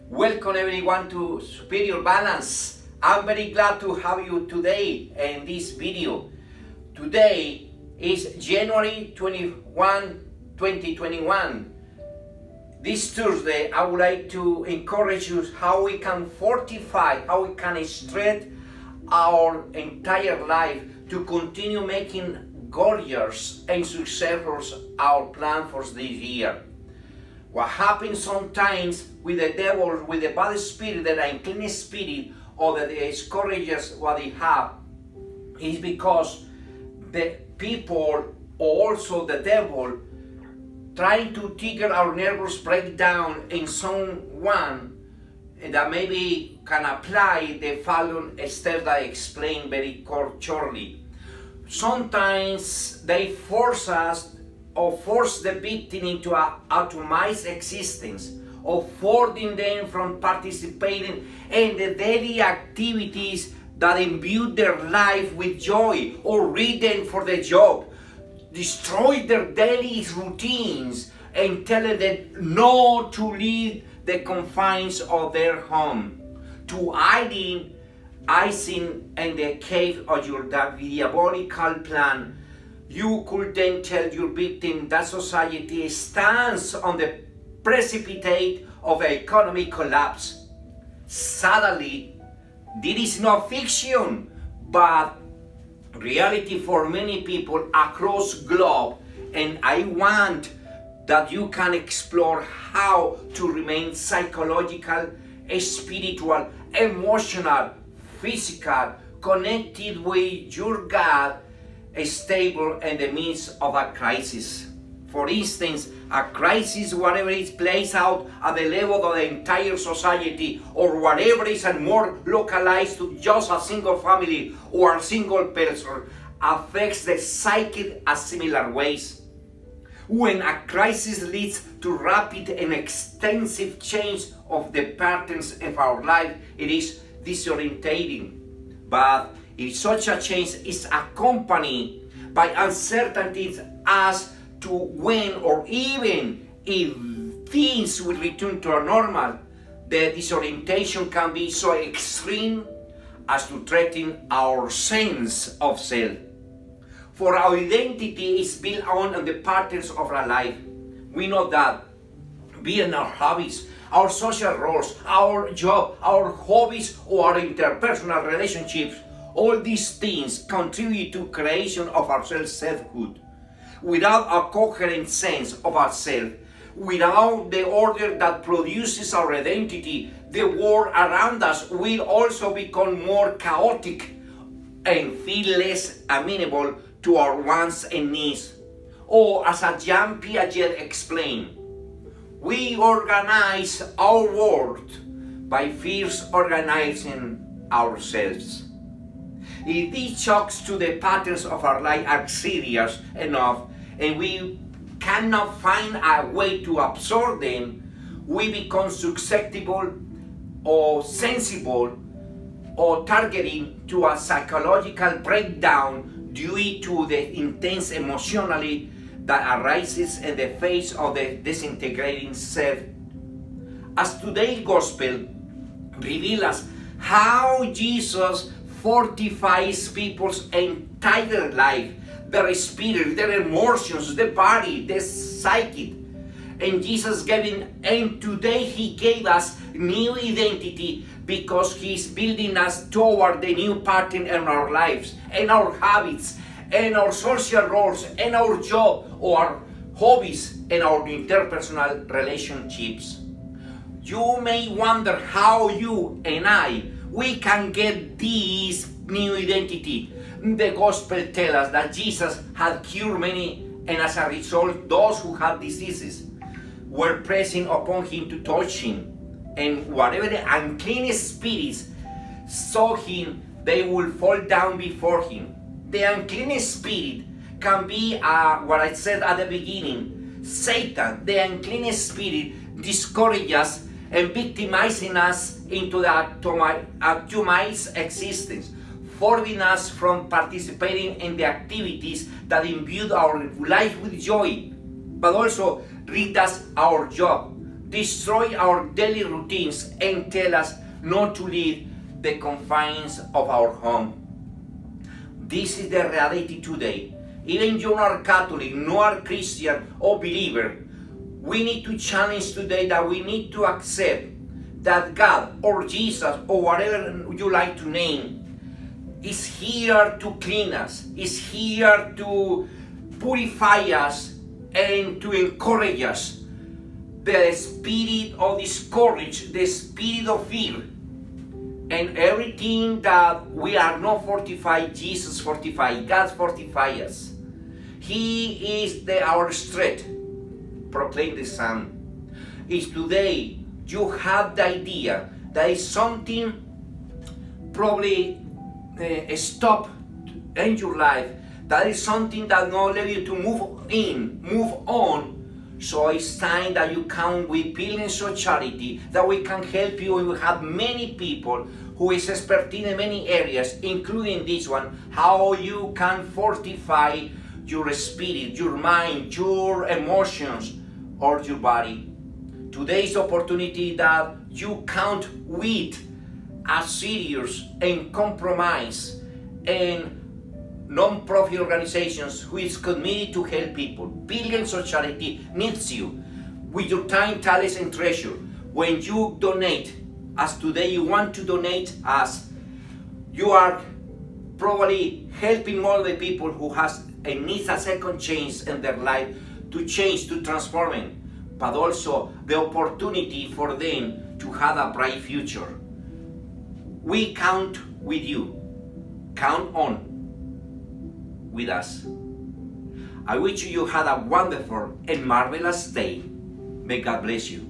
Welcome everyone to Superior Balance. I'm very glad to have you today in this video. Today is January 21, 2021. This Thursday, I would like to encourage you how we can fortify, how we can strengthen our entire life to continue making gorgeous and successful our plan for this year. What happens sometimes with the devil, with the bad spirit, the unclean spirit, or that discourages what they have, is because the people, or also the devil, trying to trigger our nervous breakdown in someone that maybe can apply the following steps that I explained very shortly. Sometimes they force us or force the victim into an automized existence, or forcing them from participating in the daily activities that imbue their life with joy, or read them for the job, destroy their daily routines, and tell them no to leave the confines of their home, to icing in the cave of your diabolical plan. You could then tell your victim that society stands on the precipice of economic collapse. Sadly, this is not fiction, but reality for many people across the globe, and I want that you can explore how to remain psychological, spiritual, emotional, physical, connected with your God, stable in the midst of a crisis. For instance, a crisis, whatever it plays out at the level of the entire society, or whatever is more localized to just a single family or a single person, affects the psyche in similar ways. When a crisis leads to rapid and extensive change of the patterns of our life, it is disorientating. But if such a change is accompanied by uncertainties as to when or even if things will return to normal, the disorientation can be so extreme as to threaten our sense of self. For our identity is built on the patterns of our life. We know that being our hobbies, our social roles, our job, our hobbies, or our interpersonal relationships, all these things contribute to creation of our selfhood. Without a coherent sense of ourselves, without the order that produces our identity, the world around us will also become more chaotic and feel less amenable to our wants and needs. Or as a Jean Piaget explained, we organize our world by first organizing ourselves. If these shocks to the patterns of our life are serious enough and we cannot find a way to absorb them, we become susceptible or sensible or targeting to a psychological breakdown due to the intense emotionality that arises in the face of the disintegrating self. As today's gospel reveals us how Jesus fortifies people's entire life, their spirit, their emotions, the body, the psyche. And Jesus and today He gave us new identity because He's building us toward the new pattern in our lives, and our habits, and our social roles, and our job, or our hobbies, and our interpersonal relationships. You may wonder how you and we can get this new identity. The gospel tells us that Jesus had cured many, and as a result, those who had diseases were pressing upon Him to touch Him. And whatever the unclean spirits saw Him, they will fall down before Him. The unclean spirit can be what I said at the beginning, Satan. The unclean spirit discourages and victimizing us into the atomized existence, forbidding us from participating in the activities that imbue our life with joy, but also rid us our job, destroy our daily routines, and tell us not to leave the confines of our home. This is the reality today. Even you are Catholic, no are Christian or believer, we need to challenge today that we need to accept that God or Jesus or whatever you like to name is here to clean us, is here to purify us and to encourage us. The spirit of discourage, the spirit of fear, and everything that we are not fortified, Jesus fortified, God fortify us. He is our strength. Proclaim the Psalm. Is today you have the idea that is something probably stop in your life, that is something that not allow you to move on. So it's time that you come with feelings of charity, that we can help you. We have many people who is expertise in many areas, including this one, how you can fortify your spirit, your mind, your emotions, or your body. Today's opportunity that you count with a serious and compromise and non-profit organizations who is committed to help people. Billions of charity needs you with your time, talents, and treasure. When you donate, as today you want to donate us, you are probably helping all the people who has and needs a second chance in their life to change, to transform it, but also the opportunity for them to have a bright future. We count with you. Count on with us. I wish you had a wonderful and marvelous day. May God bless you.